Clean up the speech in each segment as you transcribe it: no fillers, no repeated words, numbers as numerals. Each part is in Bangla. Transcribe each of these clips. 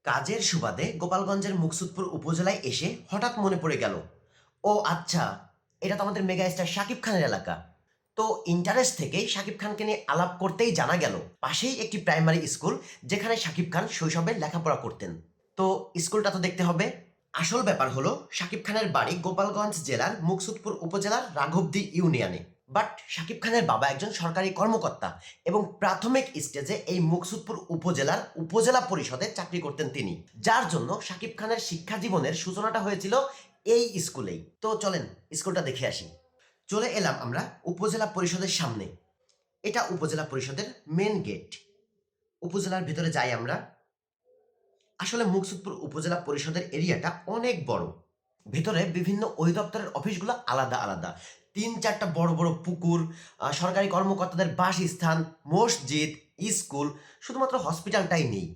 কাজের সুবাদে গোপালগঞ্জের মুকসুদপুর উপজেলায় এসে হঠাৎ মনে পড়ে গেল, ও আচ্ছা, এটা তো আমাদের মেগা স্টার শাকিব খানের এলাকা। তো ইন্টারেস্ট থেকেই শাকিব খানকে নিয়ে আলাপ করতেই জানা গেল পাশেই একটি প্রাইমারি স্কুল, যেখানে শাকিব খান শৈশবে লেখাপড়া করতেন। তো স্কুলটা তো দেখতে হবে। আসল ব্যাপার হলো, শাকিব খানের বাড়ি গোপালগঞ্জ জেলার মুকসুদপুর উপজেলার রাঘবদী ইউনিয়নে। বাট শাকিব খানের বাবা একজন সরকারি কর্মকর্তা এবং প্রাথমিক স্টেজে এই মুকসুদপুর উপজেলার উপজেলা পরিষদে চাকরি করতেন তিনি, যার জন্য শাকিব খানের শিক্ষা জীবনের সূচনাটা হয়েছিল এই স্কুলেই। তো চলেন স্কুলটা দেখে আসি। চলে এলাম আমরা উপজেলা পরিষদের সামনে। এটা উপজেলা পরিষদের মেন গেট। উপজেলার ভিতরে যাই আমরা। আসলে মুকসুদপুর উপজেলা পরিষদের এরিয়াটা অনেক বড়। ভেতরে বিভিন্ন অধিদপ্তরের অফিসগুলো আলাদা আলাদা, 3-4টা বড় বড় পুকুর, সরকারি কর্মকর্তাদের বাসস্থান, মসজিদ, স্কুল, শুধুমাত্র হসপিটালটাই নেই,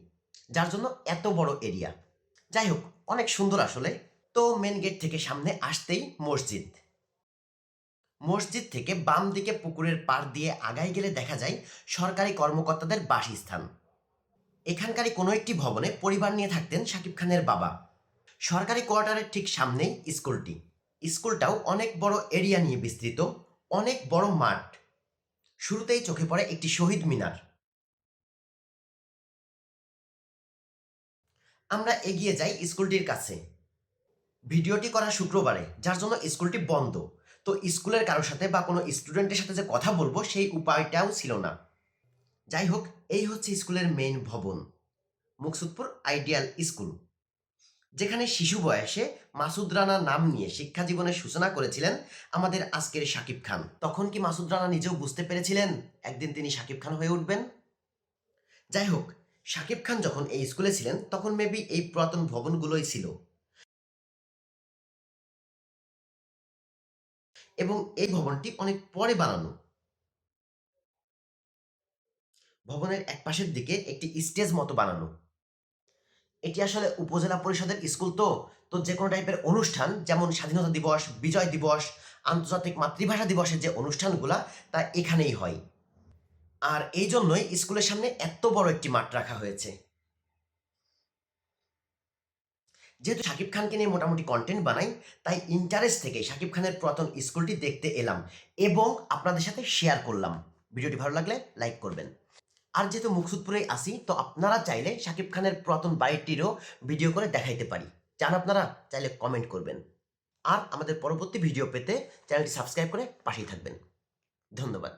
যার জন্য এত বড় এরিয়া। যাই হোক, অনেক সুন্দর আসলে। তো মেন গেট থেকে সামনে আসতেই মসজিদ। মসজিদ থেকে বাম দিকে পুকুরের পাড় দিয়ে আগায় গেলে দেখা যায় সরকারি কর্মকর্তাদের বাসস্থান। এখানকারই কোনো একটি ভবনে পরিবার নিয়ে থাকতেন শাকিব খানের বাবা। সরকারি কোয়ার্টারের ঠিক সামনেই স্কুলটি। স্কুলটাও অনেক বড় এরিয়া নিয়ে বিস্তৃত, অনেক বড় মাঠ। শুরুতেই চোখে পড়ে একটি শহীদ মিনার। আমরা এগিয়ে যাই স্কুলটির কাছে। ভিডিওটি করা শুক্রবারে, যার জন্য স্কুলটি বন্ধ। তো স্কুলের কারোর সাথে বা কোনো স্টুডেন্টের সাথে যে কথা বলবো সেই উপায়টাও ছিল না। যাই হোক, এই হচ্ছে স্কুলের মেইন ভবন, মুকসুদপুর আইডিয়াল স্কুল, যেখানে শিশু বয়সে মাসুদ রানা নাম নিয়ে শিক্ষা জীবনের সূচনা করেছিলেন আমাদের আজকের শাকিব খান। তখন কি মাসুদ রানা নিজেও বুঝতে পেরেছিলেন একদিন তিনি শাকিব খান হয়ে উঠবেন? যাই হোক, শাকিব খান যখন এই স্কুলে ছিলেন তখন মেবি এই পুরাতন ভবনগুলোই ছিল, এবং এই ভবনটি অনেক পরে বানানো। ভবনের এক পাশের দিকে একটি স্টেজ মতো বানানো। এটি আসলে উপজেলা পরিষদের স্কুল, তো তো যে কোনো টাইপের অনুষ্ঠান, যেমন স্বাধীনতা দিবস, বিজয় দিবস, আন্তর্জাতিক মাতৃভাষা দিবসের যে অনুষ্ঠানগুলা, তা এখানেই হয়। আর এই জন্যই স্কুলের সামনে এত বড় একটি মাঠ রাখা হয়েছে। যেহেতু শাকিব খানকে নিয়ে মোটামুটি কন্টেন্ট বানাই, তাই ইন্টারেস্ট থেকে শাকিব খানের পুরাতন স্কুলটি দেখতে এলাম এবং আপনাদের সাথে শেয়ার করলাম। ভিডিওটি ভালো লাগলে লাইক করবেন। আর যেহেতু মুকসুদপুরেই আসি, তো আপনারা চাইলে শাকিব খানের পুরাতন বাড়িটিরও ভিডিও করে দেখাইতে পারি। চান আপনারা চাইলে কমেন্ট করবেন। আর আমাদের পরবর্তী ভিডিও পেতে চ্যানেলটি সাবস্ক্রাইব করে পাশেই থাকবেন। ধন্যবাদ।